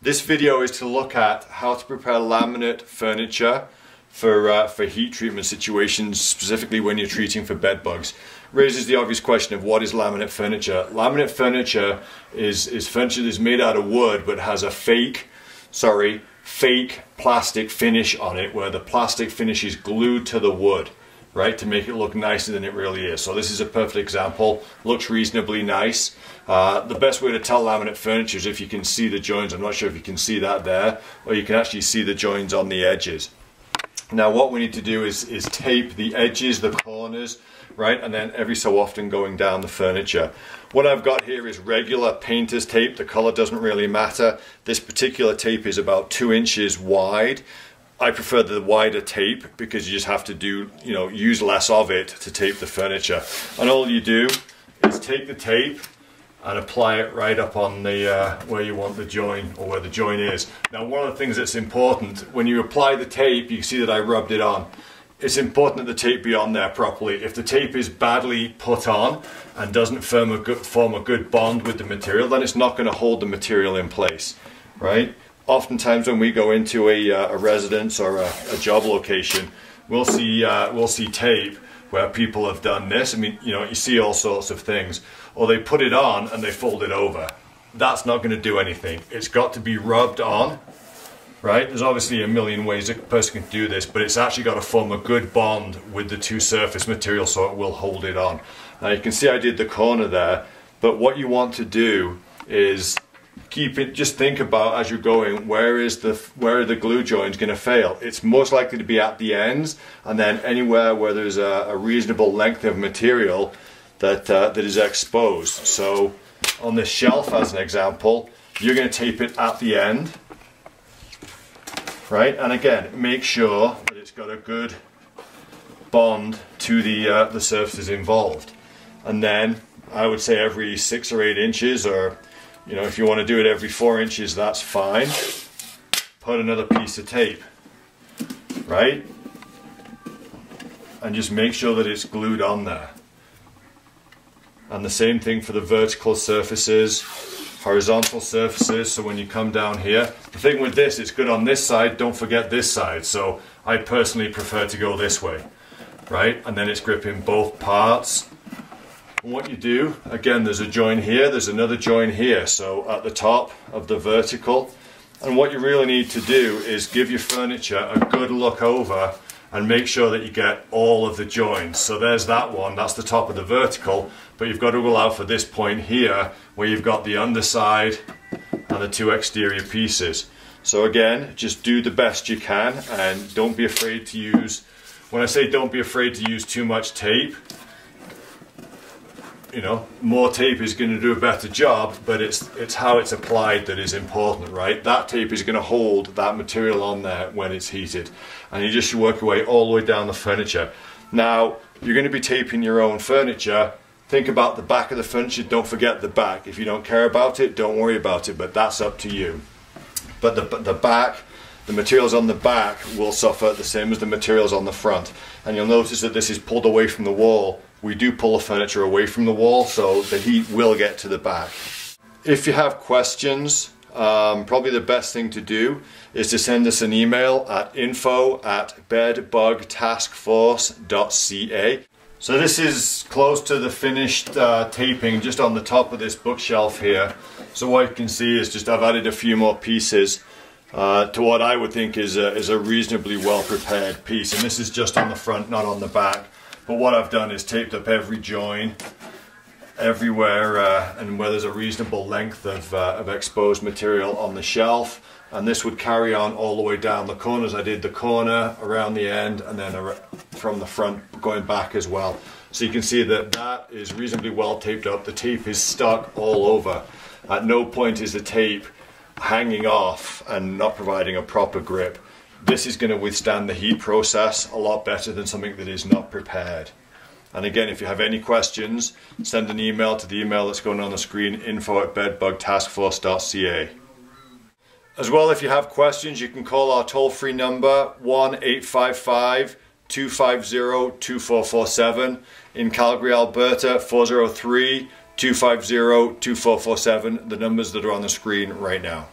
This video is to look at how to prepare laminate furniture for heat treatment situations, specifically when you're treating for bed bugs. Raises the obvious question of what is laminate furniture. Laminate furniture is furniture that's made out of wood but has a fake plastic finish on it, where the plastic finish is glued to the wood, right, to make it look nicer than it really is. So this is a perfect example. Looks reasonably nice. The best way to tell laminate furniture is if you can see the joins. I'm not sure if you can see that there, or you can actually see the joins on the edges. Now what we need to do is tape the edges, the corners, right, and then every so often going down the furniture. What I've got here is regular painter's tape. The color doesn't really matter. This particular tape is about 2 inches wide. I prefer the wider tape because you just have to use less of it to tape the furniture. And all you do is take the tape and apply it right up on the where you want the join, or where the join is. Now, one of the things that's important, when you apply the tape, you can see that I rubbed it on. It's important that the tape be on there properly. If the tape is badly put on and doesn't form a good bond with the material, then it's not going to hold the material in place, right? Oftentimes when we go into a residence or a job location, we'll see tape where people have done this. I mean, you see all sorts of things. Or they put it on and they fold it over. That's not going to do anything. It's got to be rubbed on, right? There's obviously a million ways a person can do this, but it's actually got to form a good bond with the two surface materials so it will hold it on. Now you can see I did the corner there, but what you want to do is just think about, as you're going, where are the glue joints going to fail? It's most likely to be at the ends, and then anywhere where there's a reasonable length of material that is exposed. So on this shelf, as an example, you're going to tape it at the end, right? And again, make sure that it's got a good bond to the surfaces involved. And then I would say every 6 or 8 inches, or if you want to do it every 4 inches, that's fine. Put another piece of tape, right? And just make sure that it's glued on there. And the same thing for the vertical surfaces, horizontal surfaces. So when you come down here, the thing with this, it's good on this side, don't forget this side. So I personally prefer to go this way, right? And then it's gripping both parts. And what you do, again, there's a join here, there's another join here, so at the top of the vertical. And what you really need to do is give your furniture a good look over and make sure that you get all of the joins. So there's that one, that's the top of the vertical, but you've got to allow for this point here where you've got the underside and the 2 exterior pieces. So again, just do the best you can, and don't be afraid to use, when I say don't be afraid to use too much tape, more tape is going to do a better job, but it's how it's applied that is important, right? That tape is going to hold that material on there when it's heated, and you just work your way all the way down the furniture. Now, you're going to be taping your own furniture. Think about the back of the furniture, don't forget the back. If you don't care about it, don't worry about it, but that's up to you. But the back, the materials on the back will suffer the same as the materials on the front. And you'll notice that this is pulled away from the wall. We do pull the furniture away from the wall, so the heat will get to the back. If you have questions, probably the best thing to do is to send us an email at info@bedbugtaskforce.ca. So this is close to the finished taping, just on the top of this bookshelf here. So what you can see is just I've added a few more pieces to what I would think is a reasonably well prepared piece. And this is just on the front, not on the back. But what I've done is taped up every join, everywhere, and where there's a reasonable length of exposed material on the shelf. And this would carry on all the way down the corners. I did the corner, around the end, and then from the front going back as well. So you can see that that is reasonably well taped up. The tape is stuck all over. At no point is the tape hanging off and not providing a proper grip. This is going to withstand the heat process a lot better than something that is not prepared. And again, if you have any questions, send an email to the email that's going on the screen, info@bedbugtaskforce.ca. As well, if you have questions, you can call our toll-free number 1-855-250-2447. In Calgary, Alberta, 403-250-2447, the numbers that are on the screen right now.